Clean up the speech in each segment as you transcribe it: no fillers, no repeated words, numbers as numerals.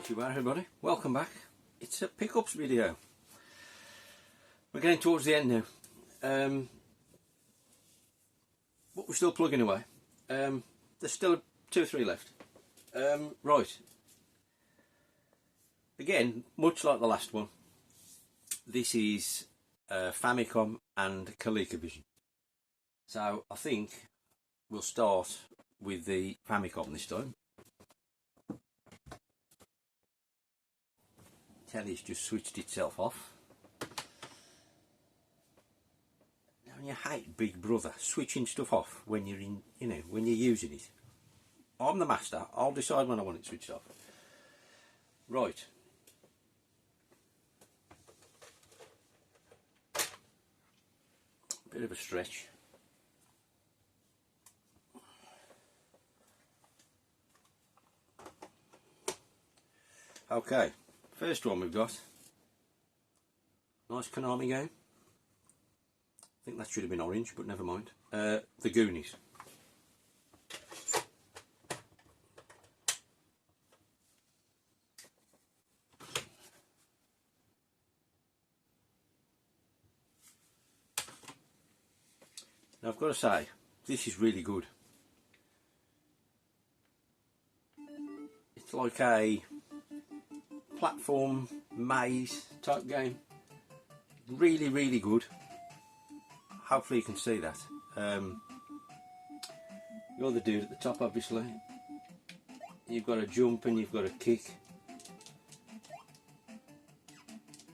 Not too bad, everybody. Welcome back. It's a pickups video. We're getting towards the end now. But we're still plugging away. There's still 2 or 3 left. Right. Again, much like the last one, this is Famicom and Kika Vision. So I think we'll start with the Famicom this time. Telly's just switched itself off. Now you hate Big Brother switching stuff off when you're in, when you're using it. I'm the master. I'll decide when I want it switched off. Right. Bit of a stretch. Okay. First one we've got, nice Konami game. I think that should have been orange, but never mind. The Goonies. Now I've got to say, this is really good. It's like a platform maze type game. Really, really good. Hopefully you can see that. You're the dude at the top, obviously. You've got to jump and you've got to kick.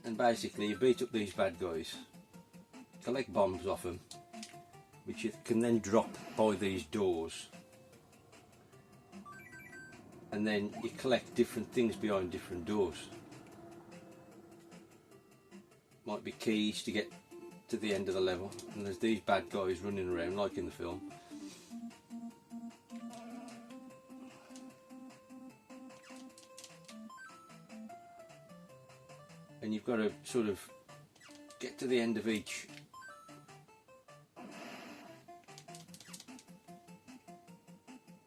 And basically you beat up these bad guys, collect bombs off them, which you can then drop by these doors. And then you collect different things behind different doors. Might be keys to get to the end of the level, and there's these bad guys running around like in the film. And you've got to sort of get to the end of each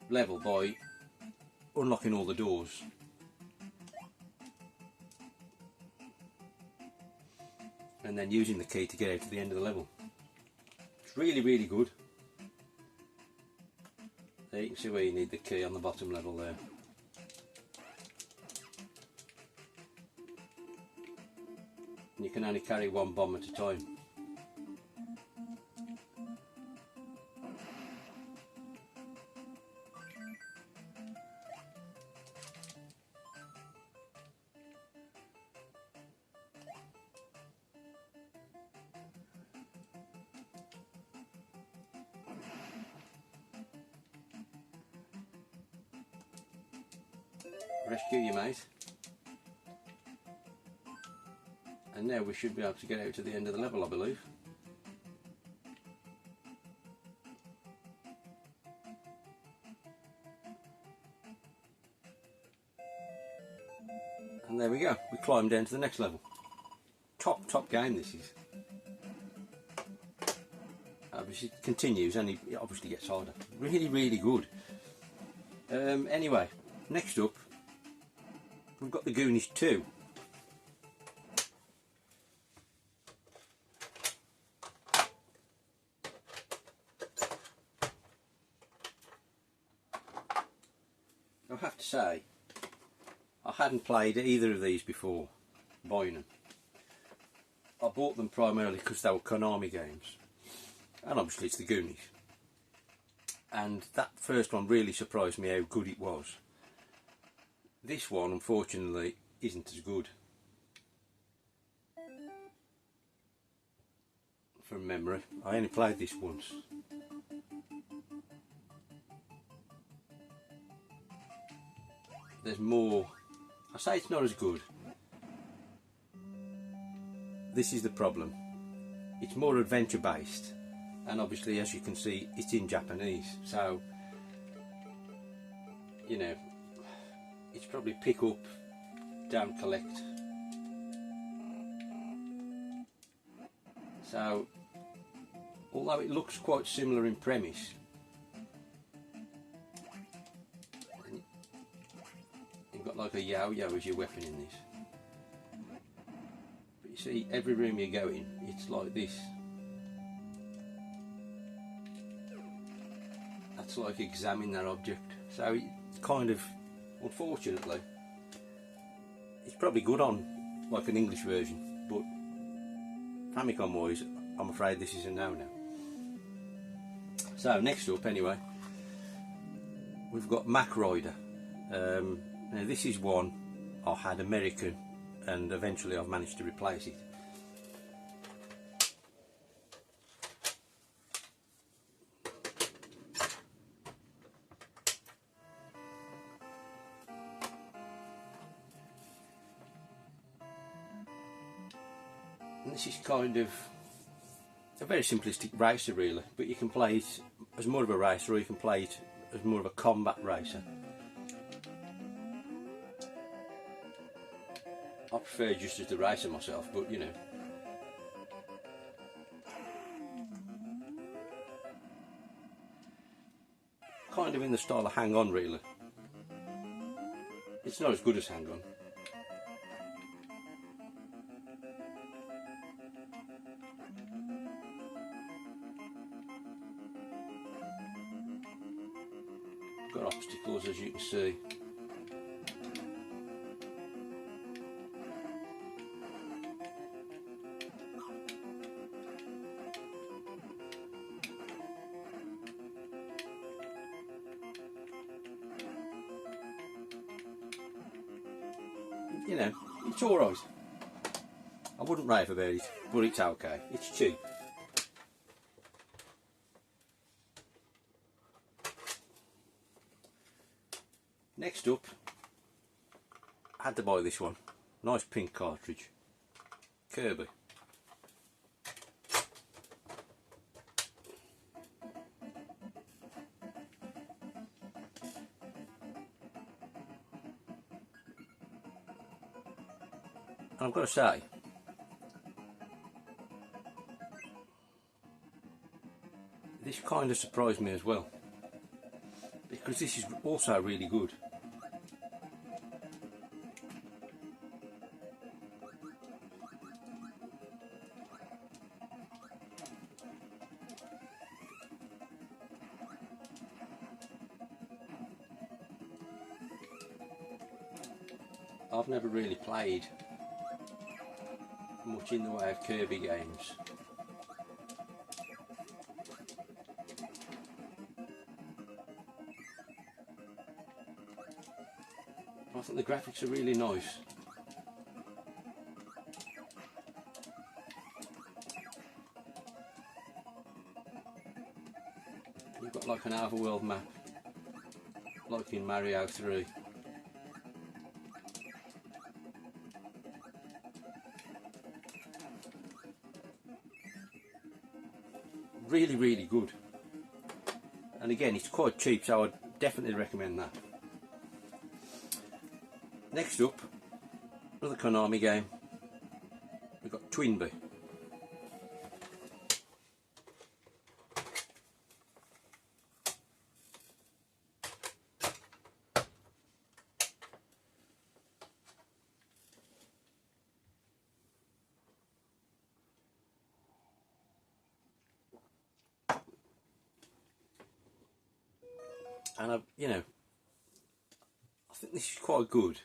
level by unlocking all the doors. And then using the key to get out to the end of the level. It's really, really good. There you can see where you need the key on the bottom level there. And you can only carry 1 bomb at a time. Rescue your mate, and now we should be able to get out to the end of the level, I believe. And there we go, we climbed down to the next level. Top game this is. Obviously it continues and it obviously gets harder. Really, really good. Anyway, next up we've got the Goonies 2. I have to say, I hadn't played either of these before buying them. I bought them primarily because they were Konami games, and obviously it's the Goonies. And that first one really surprised me how good it was. This one, unfortunately, isn't as good. From memory, I only played this once. There's more. I say it's not as good. This is the problem. It's more adventure based, and obviously, as you can see, it's in Japanese. So, it's probably pick up, down, collect. So, although it looks quite similar in premise, got like a yo-yo as your weapon in this. But you see, every room you go in, it's like this. That's like examine that object. So it kind of, unfortunately, it's probably good on like an English version, but Famicom wise, I'm afraid this is a no-no. So next up anyway, we've got Mac Rider. Now this is one I had American and eventually I've managed to replace it. And this is kind of a very simplistic racer really, but you can play it as more of a racer or you can play it as more of a combat racer. I prefer just as the racer myself, but you know. Kind of in the style of Hang On really. It's not as good as Hang On. Got obstacles as you can see. You know, it's alright. I wouldn't rave about it, but it's okay. It's cheap. Next up, I had to buy this one. Nice pink cartridge. Kirby. And I've got to say, this kind of surprised me as well, because this is also really good. I've never really played much in the way of Kirby games. I think the graphics are really nice. You've got like an overworld map, like in Mario 3. Really, really good. And again, it's quite cheap, so I'd definitely recommend that. Next up, another Konami game. We've got Twinbee. And you know, I think this is quite good.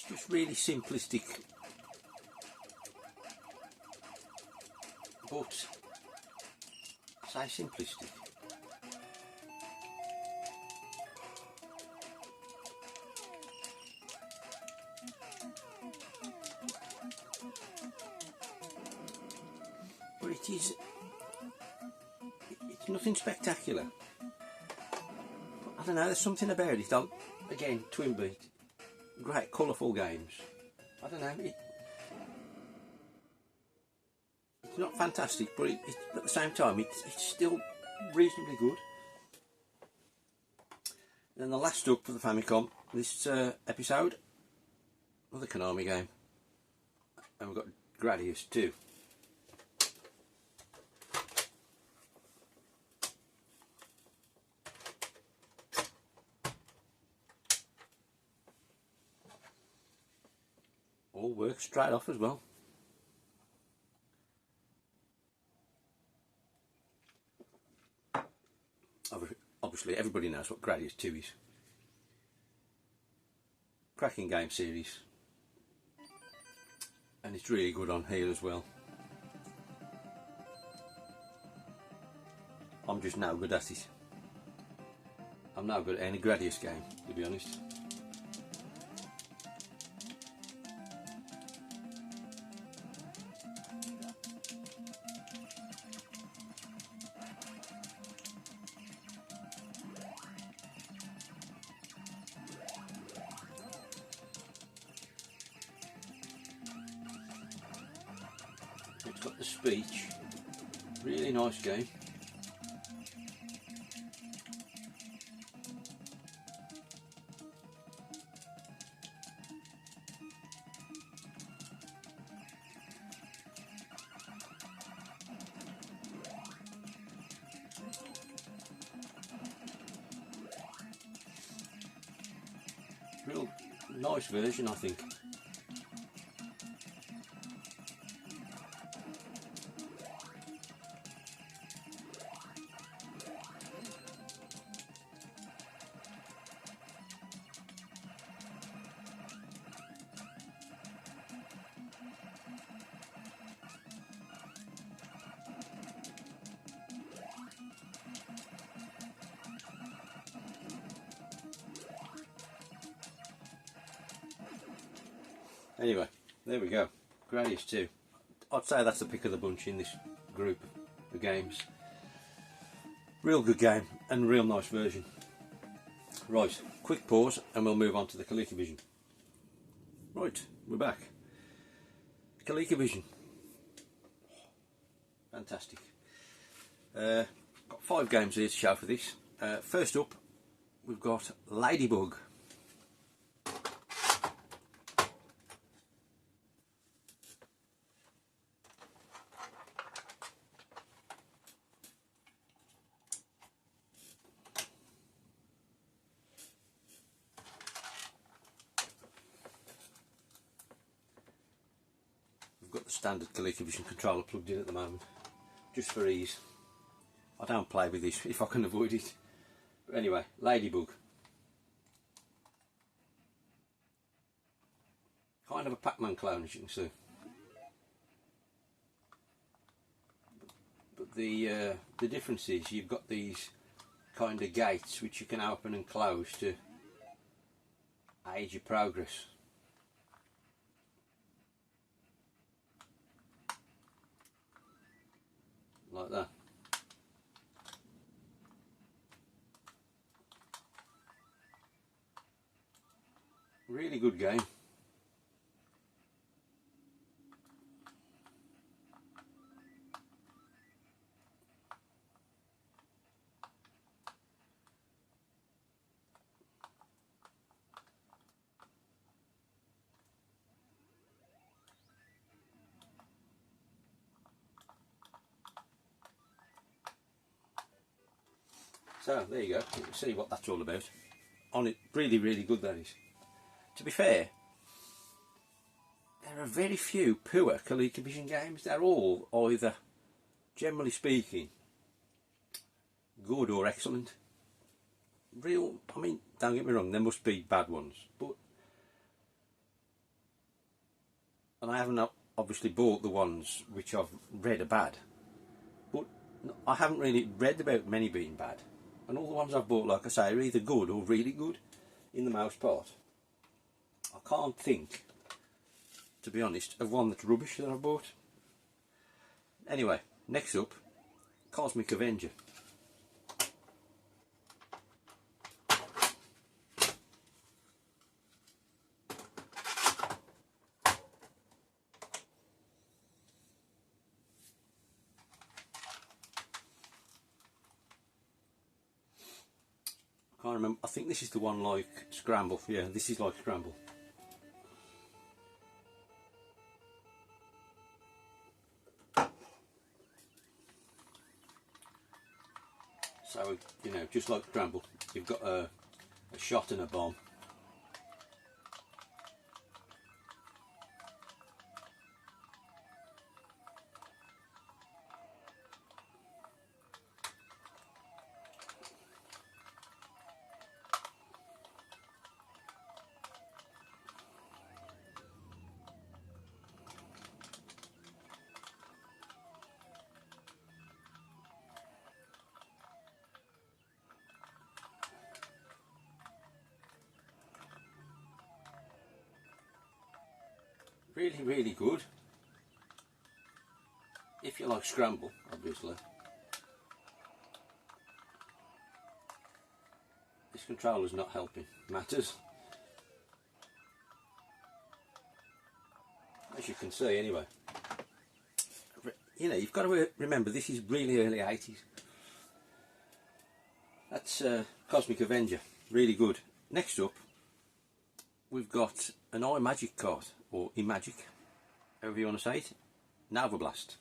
Just really simplistic, but say simplistic. But It's nothing spectacular. I don't know, there's something about it. Again, twin beat, great colourful games. I don't know, it's not fantastic, but at the same time, it's still reasonably good. And then the last up for the Famicom, this episode, another Konami game, and we've got Gradius 2. All works straight off as well. Obviously everybody knows what Gradius 2 is. Cracking game series. And it's really good on here as well. I'm just no good at it. I'm no good at any Gradius game, to be honest. It's got the speech. Really nice game. Real nice version, I think. Anyway, there we go. Gradius 2. I'd say that's the pick of the bunch in this group of games. Real good game and real nice version. Right, quick pause and we'll move on to the Kika Vision. Right, we're back. Kika Vision. Fantastic. Got 5 games here to show for this. First up, we've got Ladybug. Got the standard Kika Vision controller plugged in at the moment, just for ease. I don't play with this if I can avoid it. But anyway, Ladybug. Kind of a Pac-Man clone, as you can see. But the difference is you've got these kind of gates which you can open and close to aid your progress. Like that. Really good game. So there you go, you can see what that's all about. On it, really good that is. To be fair, there are very few poor Kika Vision games. They're all either, generally speaking, good or excellent. Real, I mean, don't get me wrong, there must be bad ones, but, and I haven't obviously bought the ones which I've read are bad, but I haven't really read about many being bad. And all the ones I've bought, like I say, are either good or really good, in the most part. I can't think, to be honest, of one that's rubbish that I've bought. Anyway, next up, Cosmic Avenger. can't remember. I think this is the one like Scramble. Yeah, this is like Scramble. So, you know, just like Scramble, you've got a shot and a bomb. Really, really good. If you like Scramble, obviously. This controller's not helping matters. As you can see anyway. You know, you've got to remember this is really early 80s. That's Cosmic Avenger. Really good. Next up, we've got an iMagic card, or iMagic, however you want to say it, Nova Blast.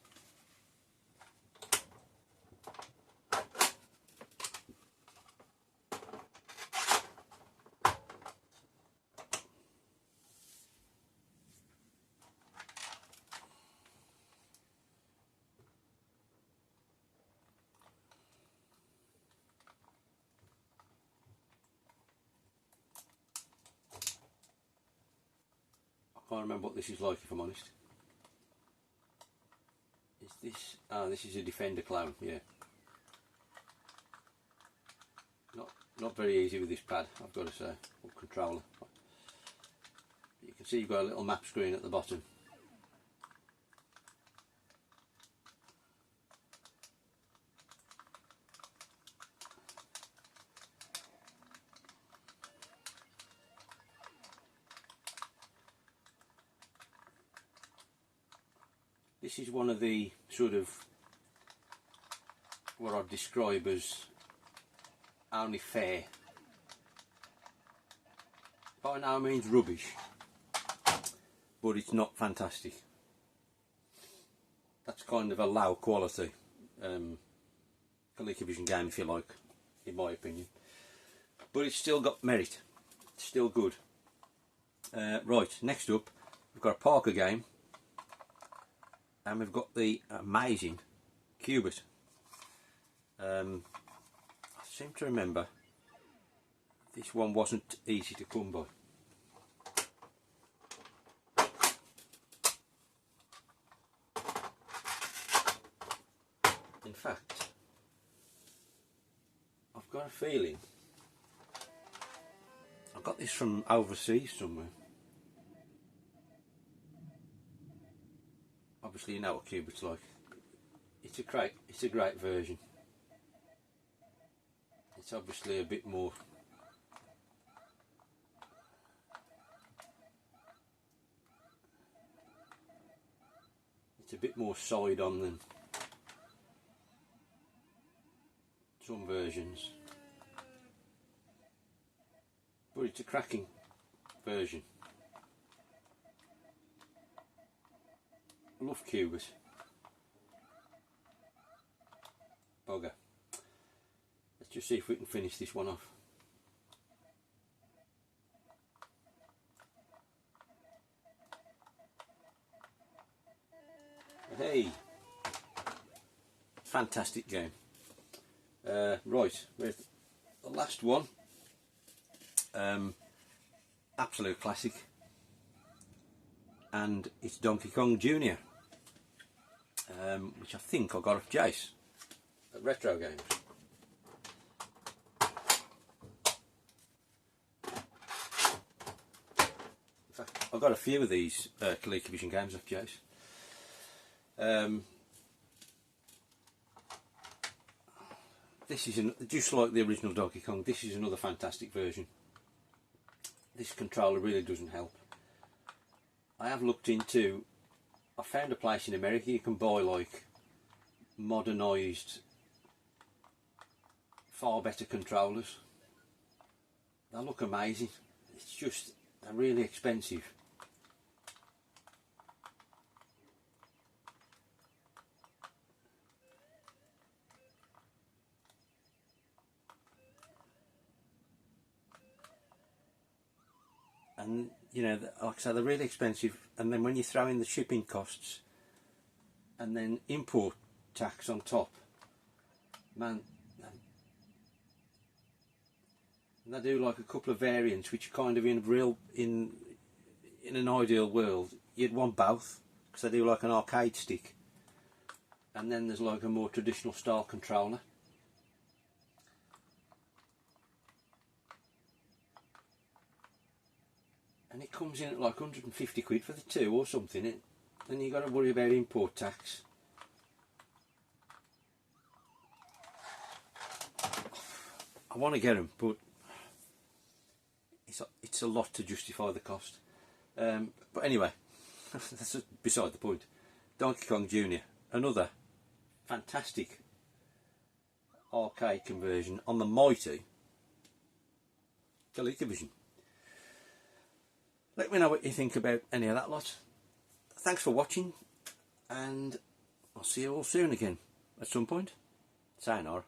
I can't remember what this is like, if I'm honest. Is this... ah, this is a Defender clone, yeah. Not very easy with this pad, I've got to say, or controller. You can see you've got a little map screen at the bottom. This is one of the sort of what I'd describe as only fair. By no means rubbish, but it's not fantastic. That's kind of a low quality Kika Vision game, if you like, in my opinion. But it's still got merit. It's still good. Right, next up, we've got a Parker game. And we've got the amazing Cubit. I seem to remember this one wasn't easy to come by. In fact, I've got a feeling I got this from overseas somewhere. Obviously, you know what Cubit's like. It's a great version. It's obviously a bit more. It's a bit more side on than some versions, but it's a cracking version. Love Cubit. Bugger. Let's just see if we can finish this one off. Hey! Fantastic game. Right, where's the last one? Absolute classic. And it's Donkey Kong Jr. Which I think I got off Jace at Retro Games. In fact, I got a few of these Kika Vision games off Jace. This is just like the original Donkey Kong. This is another fantastic version. This controller really doesn't help. I have looked into. I found a place in America you can buy like modernised, far better controllers. They look amazing. It's just, they're really expensive. And you know, like I say, they're really expensive, and then when you throw in the shipping costs and then import tax on top, man, and they do like a couple of variants which are kind of in an ideal world you'd want both, because they do like an arcade stick, and then there's like a more traditional style controller. And it comes in at like 150 quid for the two or something. Then you've got to worry about import tax. I want to get them, but it's a lot to justify the cost. But anyway, that's beside the point. Donkey Kong Jr., another fantastic arcade conversion on the mighty Kika Vision. Let me know what you think about any of that lot. Thanks for watching, and I'll see you all soon again at some point. Sayonara.